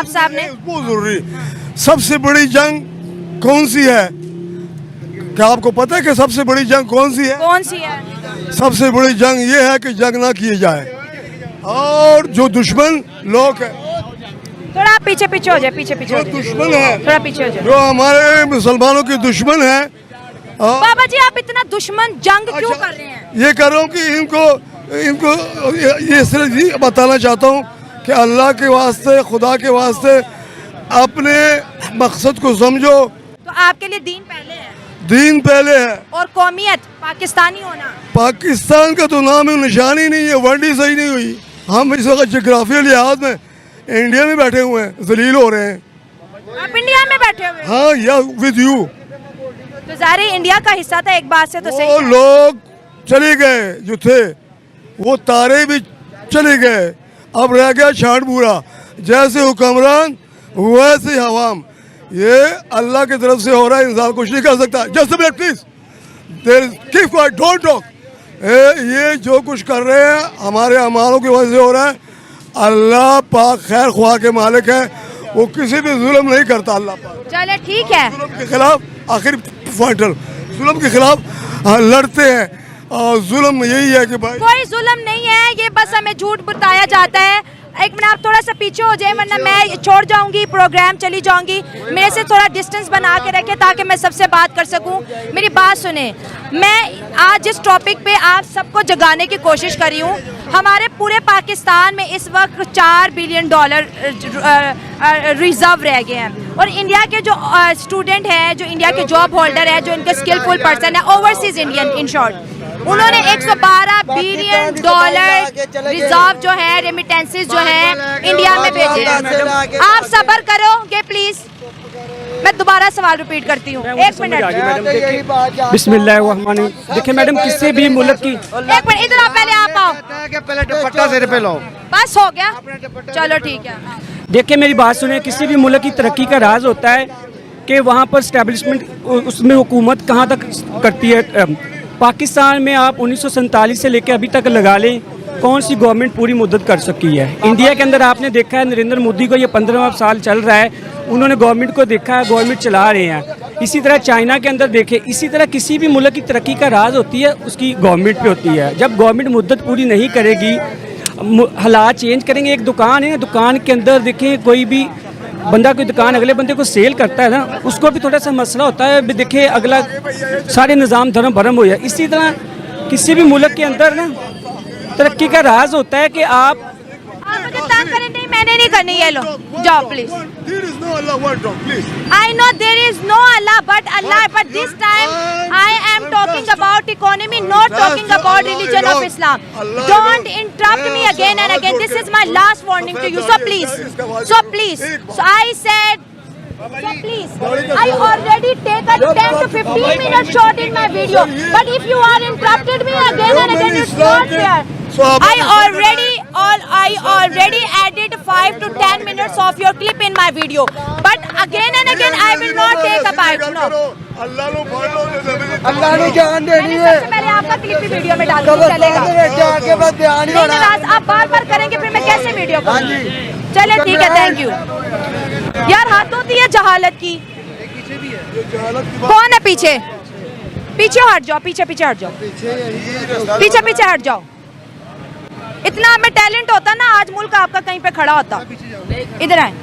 नवाब साहब ने? बहुत जरूरी। सबसे बड़ी जंग कौन सी है? क्या आपको पता है कि सबसे बड़ी जंग कौन सी है? कौन सी है? सबसे बड़ी जंग ये है कि जंग ना किए जाए, और जो दुश्मन लोग है, थोड़ा आप पीछे पीछे हो जाए, पीछे पीछे हो जो जाए, दुश्मन है, थोड़ा पीछे हो जाए। जो हमारे मुसलमानों के दुश्मन है, बाबा जी आप इतना दुश्मन जंग क्यों कर रहे हैं? ये कर रहा हूँ कि इनको ये सिर्फ बताना चाहता हूँ कि अल्लाह के वास्ते, खुदा के वास्ते अपने मकसद को समझो। तो आपके लिए दीन पहले है दीन पहले है, और कौमियत पाकिस्तानी होना। पाकिस्तान का तो नाम है निशान ही नहीं है, वर्ड ही सही नहीं हुई। हम इस वक्त जोग्राफियल लिहाज में इंडिया में बैठे हुए हैं, जलील हो रहे हैं। आप इंडिया में बैठे हुए हैं? हाँ, या विद यू। तो ज़ाहिर है इंडिया का हिस्सा था एक बात से, तो सही वो है। लोग चले गए जो थे, वो तारे भी चले गए, अब रह गया छाट पूरा। जैसे हुक्मरान वैसे हवाम, ये अल्लाह की तरफ से हो रहा है, इंसान कुछ नहीं कर सकता। Just minute please, there keep quiet, don't talk. ये जो कुछ कर रहे हैं हमारे अमालों की वजह से हो रहा है। अल्लाह पाक खैर ख्वाह के मालिक है, वो किसी भी जुल्म नहीं करता। अल्लाह पाक चले ठीक है, जुल्म के खिलाफ आखिर फाइटर, जुल्म के खिलाफ लड़ते हैं। और जुल्म यही है कि भाई कोई जुल्म नहीं है, ये बस हमें झूठ बताया जाता है। एक मिनट आप थोड़ा सा पीछे हो जाए, वरना मैं छोड़ जाऊंगी प्रोग्राम, चली जाऊंगी। मेरे से थोड़ा डिस्टेंस बना के रखें ताकि मैं सबसे बात कर सकूं। मेरी बात सुने, मैं आज जिस टॉपिक पे आप सबको जगाने की कोशिश कर रही हूँ, हमारे पूरे पाकिस्तान में इस वक्त $4 बिलियन रिजर्व रह गए हैं, और इंडिया के जो स्टूडेंट हैं, जो इंडिया के जॉब होल्डर हैं, जो इनके स्किलफुल पर्सन है, ओवरसीज इंडियन इन शॉर्ट, उन्होंने $112 बिलियन रिजर्व जो है, रेमिटेंसेस जो है इंडिया में भेजे हैं। आप सब्र करोगे प्लीज? मैं दोबारा सवाल रिपीट करती हूँ, एक मिनट। बिस्मिल्लाहिर्रहमानिर्रहीम। देखिए मैडम, किसी भी मुल्क की, एक मिनट इधर आप, पहले आप आओ। पहले दुपट्टा सिर पे लो। बस हो गया, चलो ठीक है। देखिए मेरी बात सुने, किसी भी मुल्क की तरक्की का राज होता है कि वहाँ पर स्टैब्लिशमेंट, उसमें हुकूमत कहाँ तक करती है। पाकिस्तान में आप 1947 से लेकर अभी तक लगा लें, कौन सी गवर्नमेंट पूरी मुद्दत कर सकी है। इंडिया के अंदर आपने देखा है, नरेंद्र मोदी को ये 15वां साल चल रहा है, उन्होंने गवर्नमेंट को देखा है, गवर्नमेंट चला रहे हैं। इसी तरह चाइना के अंदर देखें, इसी तरह किसी भी मुल्क की तरक्की का राज होती है उसकी गवर्नमेंट पे होती है। जब गवर्नमेंट मुद्दत पूरी नहीं करेगी, हालात चेंज करेंगे। एक दुकान है, दुकान के अंदर देखें, कोई भी बंदा कोई दुकान अगले बंदे को सेल करता है ना, उसको भी थोड़ा सा मसला होता है, देखिए अगला सारे निज़ाम धर्म भरम हो जाए। इसी तरह किसी भी मुल्क के अंदर ना तरक्की का राज होता है कि आप मुझे तंग करें नहीं, मैंने नहीं करनी, ये लो जाओ please. I know there is no Allah but Allah, but this time I am talking about economy, not talking about religion of Islam. Don't interrupt me again and again. This is my last warning to you. So please. So I said, so please. I already take a 10 to 15 minute short in my video, but if you are interrupted me again and again, it's not fair. I already added 5 to 10 minutes of your clip in my video, but again and again I will not take a bite. No. अल्लाह ने जान देनी है। सबसे पहले आपका clip भी video में डाल दूँ, चलेगा? आगे बस ध्यान नहीं नाराज, आप बार बार करेंगे फिर मैं कैसे वीडियो करूँ? चले ठीक है, थैंक यू। यार हाथ होती है जहालत की। कौन है पीछे? पीछे हट जाओ, पीछे हट जाओ, पीछे हट जाओ। इतना हमें टैलेंट होता ना, आज मुल्क आपका कहीं पे खड़ा होता। इधर आए,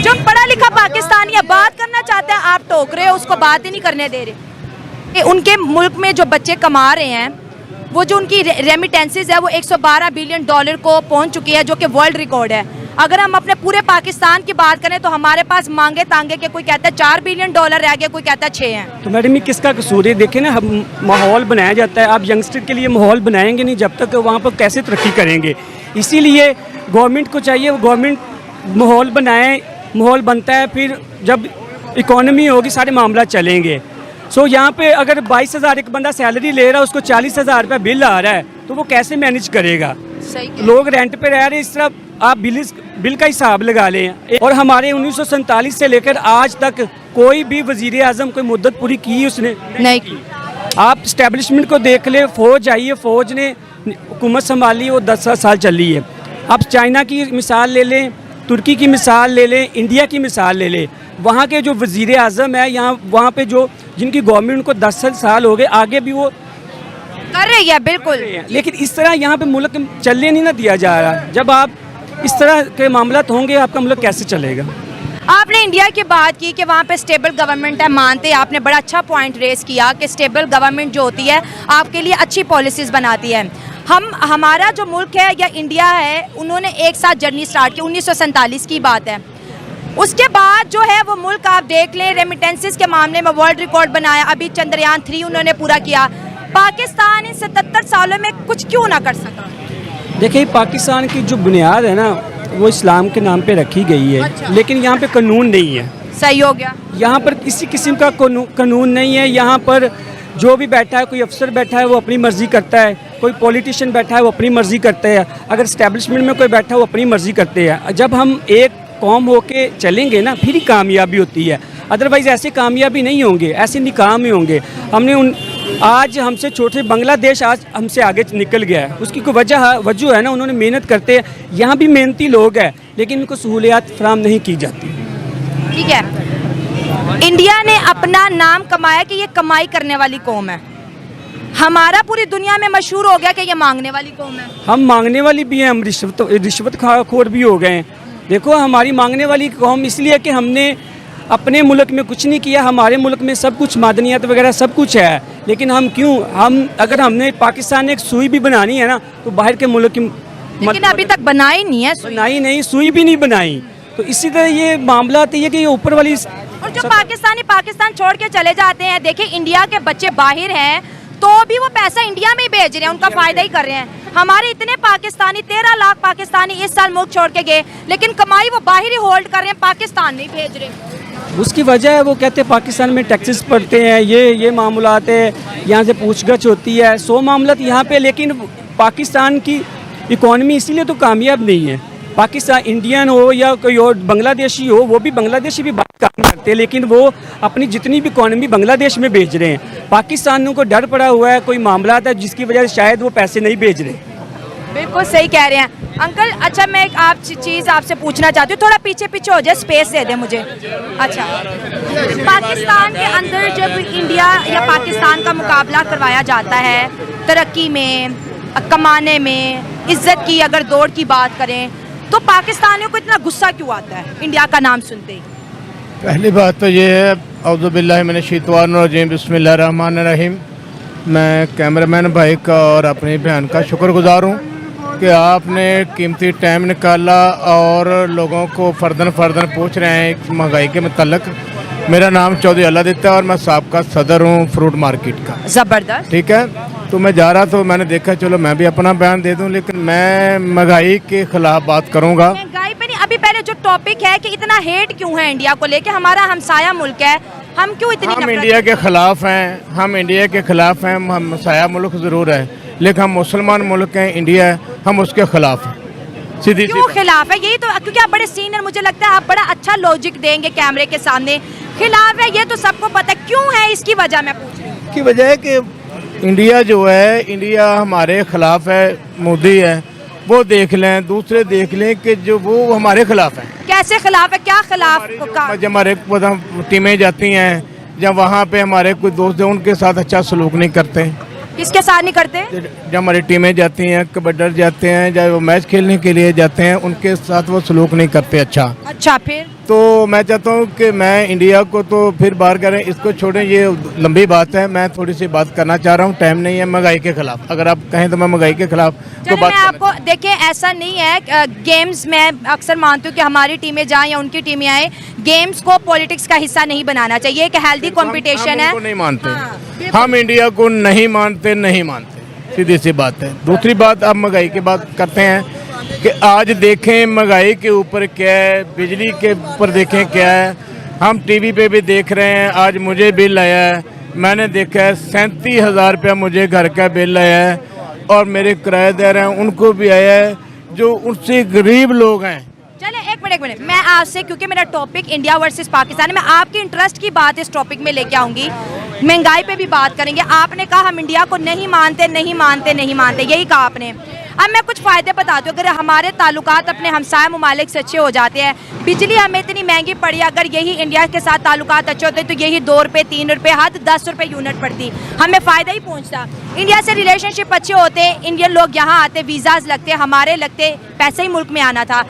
जो पढ़ा लिखा पाकिस्तानी है, बात करना चाहता है, आप टोक रहे हो, उसको बात ही नहीं करने दे रहे। उनके मुल्क में जो बच्चे कमा रहे हैं, वो जो उनकी रेमिटेंसेस है, वो $112 बिलियन को पहुंच चुकी है, जो कि वर्ल्ड रिकॉर्ड है। अगर हम अपने पूरे पाकिस्तान की बात करें तो हमारे पास मांगे तांगे के, कोई कहता है $4 बिलियन रह गए, कोई कहता है 6 हैं। तो मैडम ये किसका कसूर है? देखें ना, हम माहौल बनाया जाता है, आप यंगस्टर के लिए माहौल बनाएंगे नहीं जब तक, वहाँ पर कैसे तरक्की करेंगे। इसीलिए गवर्नमेंट को चाहिए, गवर्नमेंट माहौल बनाए, माहौल बनता है, फिर जब इकोनॉमी होगी सारे मामला चलेंगे। सो यहाँ पे अगर 22,000 एक बंदा सैलरी ले रहा है, उसको 40,000 रुपये बिल आ रहा है, तो वो कैसे मैनेज करेगा? लोग रेंट पे रह रहे हैं, इस तरह आप बिल का हिसाब लगा लें। और हमारे 1947 से लेकर आज तक कोई भी वजीर आजम कोई मुद्दत पूरी की उसने नहीं की। आप स्टैब्लिशमेंट को देख ले, फौज आई है, फौज ने हुकूमत संभाली, वो 10 साल चली है। आप चाइना की मिसाल ले लें, तुर्की की मिसाल ले लें, इंडिया की मिसाल ले लें, वहाँ के जो वज़ीर आज़म है यहाँ वहाँ पे जो जिनकी गवर्नमेंट उनको 10 साल हो गए, आगे भी वो कर रही है बिल्कुल। लेकिन इस तरह यहाँ पे मुल्क चलने नहीं ना दिया जा रहा। जब आप इस तरह के मामला होंगे आपका मुल्क कैसे चलेगा? आपने इंडिया की बात की कि वहाँ पे स्टेबल गवर्नमेंट है, मानते हैं, आपने बड़ा अच्छा पॉइंट रेस किया कि स्टेबल गवर्नमेंट जो होती है आपके लिए अच्छी पॉलिसीज़ बनाती है। हमारा जो मुल्क है या इंडिया है, उन्होंने एक साथ जर्नी स्टार्ट की, 1947 की बात है। उसके बाद जो है वो मुल्क आप देख लें, रेमिटेंसेस के मामले में वर्ल्ड रिकॉर्ड बनाया, अभी चंद्रयान 3 उन्होंने पूरा किया। पाकिस्तान इन 77 सालों में कुछ क्यों ना कर सका? देखिए, पाकिस्तान की जो बुनियाद है ना वो इस्लाम के नाम पे रखी गई है। अच्छा। लेकिन यहाँ पे कानून नहीं है। सही हो गया। यहाँ पर किसी किस्म का कानून नहीं है। यहाँ पर जो भी बैठा है, कोई अफसर बैठा है वो अपनी मर्ज़ी करता है, कोई पॉलिटिशियन बैठा है वो अपनी मर्ज़ी करते हैं, अगर इस्टेब्लिशमेंट में कोई बैठा है वो अपनी मर्ज़ी करते हैं। जब हम एक कौम होके चलेंगे ना फिर ही कामयाबी होती है, अदरवाइज़ ऐसे कामयाबी नहीं होंगे, ऐसे निकाम ही होंगे। आज हमसे छोटे बांग्लादेश आज हमसे आगे निकल गया है, उसकी कोई वजह है ना, उन्होंने मेहनत करते हैं। यहाँ भी मेहनती लोग हैं लेकिन उनको सहूलियात फराहम नहीं की जाती। ठीक है, इंडिया ने अपना नाम कमाया कि ये कमाई करने वाली कौम है। हमारा पूरी दुनिया में मशहूर हो गया कि ये मांगने वाली कौम है। हम मांगने वाली भी हैं, हम रिश्वत खोर भी हो गए हैं। देखो, हमारी मांगने वाली कौम इसलिए कि हमने अपने मुल्क में कुछ नहीं किया। हमारे मुल्क में सब कुछ मादनियात वगैरह सब कुछ है, लेकिन अगर हमने पाकिस्तान ने एक सुई भी बनानी है ना तो बाहर के मुल्क की लेकिन अभी तक बनाई नहीं है सुई। बनाई नहीं, सुई भी नहीं बनाई। तो इसी तरह ये मामला तो ये कि ये ऊपर वाली और जो पाकिस्तानी पाकिस्तान छोड़ के चले जाते हैं, देखिए इंडिया के बच्चे बाहर हैं तो भी वो पैसा इंडिया में ही भेज रहे हैं, उनका फायदा ही कर रहे हैं। हमारे इतने पाकिस्तानी 13 लाख पाकिस्तानी इस साल मुल्क छोड़ के गए, लेकिन कमाई वो बाहर ही होल्ड कर रहे हैं, पाकिस्तान नहीं भेज रहे। उसकी वजह है वो कहते हैं पाकिस्तान में टैक्सेस पड़ते हैं, ये मामलात है, यहाँ से पूछगछ होती है, 100 मामलात यहाँ पे। लेकिन पाकिस्तान की इकॉनमी इसीलिए तो कामयाब नहीं है। पाकिस्तान इंडियन हो या कोई और बांग्लादेशी हो, वो भी बांग्लादेशी भी बात काम करते हैं, लेकिन वो अपनी जितनी भी इकॉनमी बांग्लादेश में भेज रहे हैं। पाकिस्तानियों को डर पड़ा हुआ है, कोई मामला है जिसकी वजह से शायद वो पैसे नहीं भेज रहे। बिल्कुल सही कह रहे हैं अंकल। अच्छा, मैं एक चीज़ आपसे पूछना चाहती हूँ, थोड़ा पीछे पीछे हो जाए, स्पेस दे दे मुझे। अच्छा, पाकिस्तान के अंदर जब इंडिया या पाकिस्तान का मुकाबला करवाया जाता है तरक्की में, कमाने में, इज्जत की अगर दौड़ की बात करें, तो पाकिस्तानियों को इतना गुस्सा क्यों आता है इंडिया का नाम सुनते ही? पहली बात तो ये है, औज़ु बिल्लाहि मिनश शैतानिर रजीम, बिस्मिल्लाहिर रहमानिर रहीम। मैं कैमरामैन भाई का और अपनी बहन का शुक्रगुजार हूँ कि आपने कीमती टाइम निकाला और लोगों को फर्दन पूछ रहे हैं महंगाई के मतलब। मेरा नाम चौधरी अल्लादित्य और मैं साबका सदर हूँ फ्रूट मार्केट का। ज़बरदस्त। ठीक है, तो मैं जा रहा तो मैंने देखा चलो मैं भी अपना बयान दे दूं, लेकिन मैं महंगाई के खिलाफ बात करूंगा। महंगाई पे नहीं, अभी पहले जो टॉपिक है कि इतना हेट क्यों है इंडिया को लेके, हमारा हमसाया मुल्क है, हम क्यों इतनी हम इंडिया के खिलाफ हैं, हम इंडिया के खिलाफ हैं। हम हमसाया मुल्क ज़रूर है लेकिन हम मुसलमान मुल्क हैं, इंडिया है, हम उसके खिलाफ हैं। सीधी क्यों खिलाफ है? यही तो, क्योंकि आप बड़े सीनियर, मुझे लगता है आप बड़ा अच्छा लॉजिक देंगे कैमरे के सामने। खिलाफ है ये तो सबको पता है, क्यों है इसकी वजह मैं पूछ रही हूँ। की वजह है कि इंडिया जो है, इंडिया हमारे खिलाफ है, मोदी है, वो देख लें, दूसरे देख लें कि जो वो हमारे खिलाफ है। कैसे खिलाफ है? क्या खिलाफ? जब हमारे टीमें जाती हैं, जब वहाँ पे हमारे कोई दोस्त हैं उनके साथ अच्छा सलूक नहीं करते। किसके साथ नहीं करते? जब हमारी टीमें जाती हैं, कबड्डी जाते हैं, जब वो मैच खेलने के लिए जाते हैं, उनके साथ वो सलूक नहीं करते अच्छा। फिर तो मैं चाहता हूँ कि मैं इंडिया को तो फिर बाहर करें, इसको छोड़ें, ये लंबी बात है। मैं थोड़ी सी बात करना चाह रहा हूँ, टाइम नहीं है। महंगाई के खिलाफ अगर आप कहें तो मैं महंगाई के खिलाफ तो मैं आपको, देखिए ऐसा नहीं है, गेम्स में अक्सर मानती हूँ कि हमारी टीमें जाएं या उनकी टीमें आए, गेम्स को पॉलिटिक्स का हिस्सा नहीं बनाना चाहिए, एक हेल्दी कंपटीशन है। नहीं मानते, हम इंडिया को नहीं मानते, सीधी सी बात है। दूसरी बात, आप महंगाई की बात करते हैं कि आज देखें महंगाई के ऊपर क्या है, बिजली के ऊपर देखें क्या है। हम टीवी पे भी देख रहे हैं, आज मुझे बिल आया है, मैंने देखा है 37,000 रुपया मुझे घर का बिल आया है, और मेरे किराएदार हैं उनको भी आया है, जो उनसे गरीब लोग हैं। चले एक मिनट, मैं आपसे, क्योंकि मेरा टॉपिक इंडिया वर्सेस पाकिस्तान है, मैं आपके इंटरेस्ट की बात इस टॉपिक में लेके आऊंगी। महंगाई पे भी बात करेंगे। आपने कहा हम इंडिया को नहीं मानते, यही कहा आपने। अब मैं कुछ फ़ायदे बताती हूँ। अगर हमारे ताल्लुकात अपने हमसाया ममालिक से अच्छे हो जाते हैं, बिजली हमें इतनी महंगी पड़ी, अगर यही इंडिया के साथ ताल्लुकात अच्छे होते तो यही 2 रुपये 3 रुपये हद 10 रुपये यूनिट पड़ती, हमें फ़ायदा ही पहुँचता। इंडिया से रिलेशनशिप अच्छे होते, इंडियन लोग यहाँ आते, वीज़ाज लगते, हमारे लगते, पैसे ही मुल्क में आना था।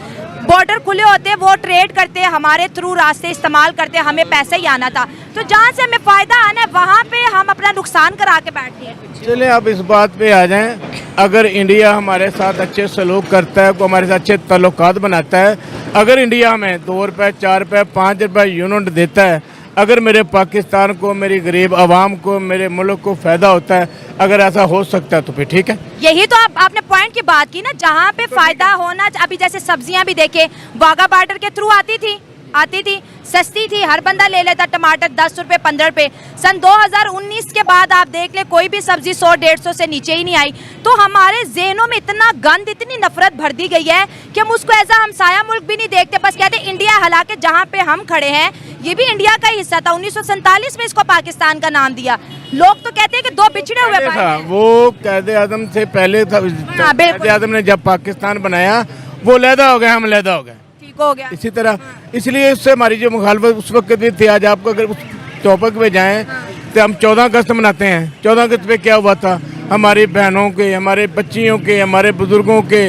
बॉर्डर खुले होते, वो ट्रेड करते, हमारे थ्रू रास्ते इस्तेमाल करते, हमें पैसे ही आना था। तो जहाँ से हमें फ़ायदा आना है वहाँ पे हम अपना नुकसान करा के बैठते हैं। चलिए अब इस बात पे आ जाएं, अगर इंडिया हमारे साथ अच्छे सलूक करता है, को हमारे साथ अच्छे ताल्लुकात बनाता है, अगर इंडिया हमें 2 रुपये 4 रुपये 5 रुपये यूनिट देता है, अगर मेरे पाकिस्तान को, मेरी गरीब आवाम को, मेरे मुल्क को फ़ायदा होता है, अगर ऐसा हो सकता है तो फिर ठीक है। यही तो आपने पॉइंट की बात की ना, जहाँ पे फ़ायदा होना। अभी जैसे सब्जियां भी देखे, वाघा बॉर्डर के थ्रू आती थी, सस्ती थी, हर बंदा ले लेता। टमाटर 10 रुपये 15 रुपये। सन 2019 के बाद आप देख ले, कोई भी सब्जी 100-150 से नीचे ही नहीं आई। तो हमारे जहनों में इतना गंद, इतनी नफरत भर दी गई है कि हम उसको एज आ हमसाया मुल्क भी नहीं देखते, बस कहते इंडिया। हालांकि जहाँ पे हम खड़े हैं ये भी इंडिया का ही हिस्सा था। 1947 में इसको पाकिस्तान का नाम दिया। लोग तो कहते हैं कि 2 बिछड़े हुए था, भाई हैं। वो कायदे आज़म से पहले था। कायदे आज़म ने जब पाकिस्तान बनाया वो लहदा हो गया, हम लहदा हो गए, ठीक हो गया। इसी तरह। इसलिए इससे हमारी जो मुखालफत उस वक्त भी थी, आज आपको अगर उस टॉपिक पे जाएं तो हम 14 अगस्त मनाते हैं। 14 अगस्त पे क्या हुआ था? हमारी बहनों के, हमारे बच्चियों के, हमारे बुजुर्गों के,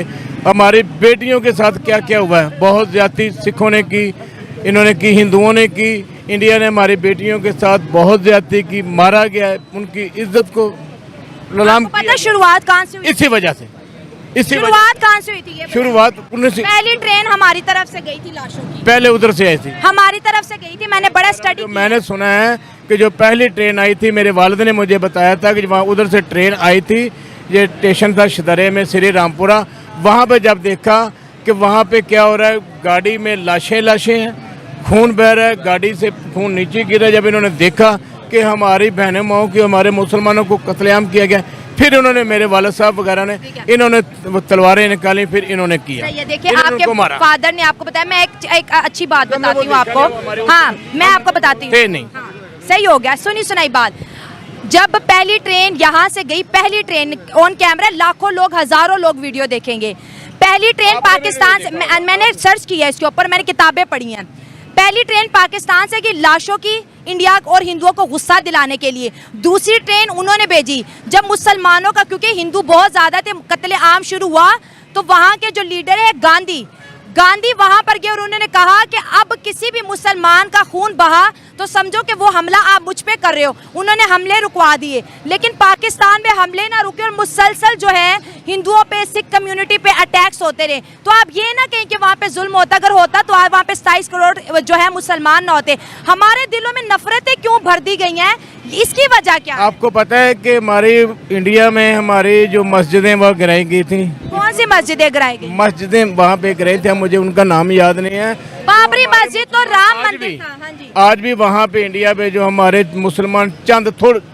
हमारी बेटियों के साथ क्या क्या हुआ है। बहुत ज़्यादती सिखों ने की, इन्होंने की, हिंदुओं ने की। इंडिया ने हमारी बेटियों के साथ बहुत ज़्यादती की, मारा गया है, उनकी इज्जत को नीलाम पता है शुरुआत कहाँ से हुई? इसी वजह से। शुरुआत कहाँ से हुई थी ये? शुरुआत पहली ट्रेन हमारी तरफ से गई थी लाशों की, पहले उधर से आई थी, हमारी तरफ से गई थी। मैंने बड़ा स्टडी तो मैंने सुना है कि जो पहली ट्रेन आई थी, मेरे वालिद ने मुझे बताया था कि वहाँ उधर से ट्रेन आई थी। ये स्टेशन था शदरे में, श्री रामपुरा। वहाँ पे जब देखा कि वहाँ पे क्या हो रहा है, गाड़ी में लाशें हैं, खून बह रहा है, गाड़ी से खून नीचे गिरा। जब इन्होंने देखा कि हमारी बहनों माओं की, हमारे मुसलमानों को कत्लेआम किया गया, फिर उन्होंने, मेरे वालिद साहब वगैरह ने, इन्होंने तलवारें निकाली, फिर इन्होंने किया। ये देखिए, आपके फादर ने आपको बताया। मैं एक अच्छी बात बताती हूँ आपको। हाँ, मैं आपको बताती हूँ। नहीं, सही हो गया, सुनी सुनाई बात। जब पहली ट्रेन यहाँ से गई, पहली ट्रेन ऑन कैमरा, लाखों लोग, हजारों लोग वीडियो देखेंगे। पहली ट्रेन पाकिस्तान से, मैंने सर्च किया इसके ऊपर, मैंने किताबें पढ़ी हैं। पहली ट्रेन पाकिस्तान से गई लाशों की, इंडिया और हिंदुओं को गुस्सा दिलाने के लिए। दूसरी ट्रेन उन्होंने भेजी जब मुसलमानों का, क्योंकि हिंदू बहुत ज़्यादा थे, कत्ले आम शुरू हुआ, तो वहाँ के जो लीडर है गांधी वहाँ पर गए और उन्होंने कहा कि अब किसी भी मुसलमान का खून बहा तो समझो कि वो हमला आप मुझ पे कर रहे हो। उन्होंने हमले रुकवा दिए, लेकिन पाकिस्तान में हमले ना रुके और मुसलसल जो है हिंदुओं पे, सिख कम्युनिटी पे अटैक्स होते रहे। तो आप ये ना कहें कि वहाँ पे जुल्म होता, अगर होता तो आज वहाँ पे 27 करोड़ जो है मुसलमान ना होते। हमारे दिलों में नफरतें क्यों भर दी गई हैं, इसकी वजह क्या? आपको पता है कि हमारी इंडिया में हमारी जो मस्जिदें वह गिराई गई थी। कौन सी मस्जिदें गिराई गई? मस्जिदें वहाँ पे गिराई थी, मुझे उनका नाम याद नहीं है। बाबरी मस्जिद तो राम मंदिर था। हाँ जी। आज भी वहाँ पे इंडिया पे जो हमारे मुसलमान चंद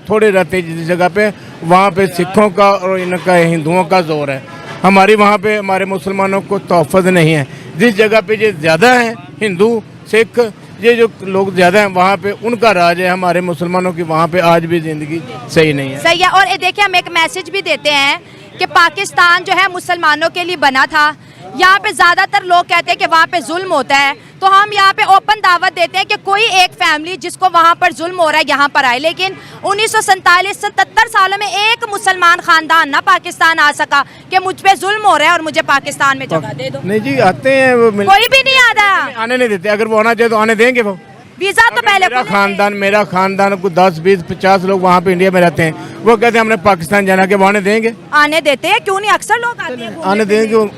थोड़े रहते हैं जिस जगह पे, वहाँ पे सिखों का और इनका हिंदुओं का जोर है। हमारी वहाँ पे हमारे मुसलमानों को तोहफ़्फ़ नहीं है। जिस जगह पे ये ज़्यादा है, हिंदू सिख, ये जो लोग ज़्यादा हैं, वहाँ पे उनका राज है। हमारे मुसलमानों की वहाँ पे आज भी ज़िंदगी सही नहीं है। सही है। और देखिए, हम एक मैसेज भी देते हैं कि पाकिस्तान जो है मुसलमानों के लिए बना था। यहाँ पे ज़्यादातर लोग कहते हैं कि वहाँ पे जुल्म होता है, तो हम यहाँ पे ओपन दावत देते हैं कि कोई एक फैमिली जिसको वहाँ पर जुल्म हो रहा है यहाँ पर आए। लेकिन 1947-77 सालों में एक मुसलमान खानदान ना पाकिस्तान आ सका कि मुझ पे जुल्म हो रहा है और मुझे पाकिस्तान में जगह दे दो। नहीं जी, आते हैं वो, कोई भी नहीं आता, आने नहीं देते। अगर वो आना चाहे तो आने देंगे वो। वीजा तो पहले मेरा खानदान को 10, 20, 50 लोग वहाँ पे इंडिया में रहते हैं, वो कहते हैं हमने पाकिस्तान जाना, के वो आने देंगे? आने देते हैं, क्यों नहीं? अक्सर लोग आते हैं, आने देंगे।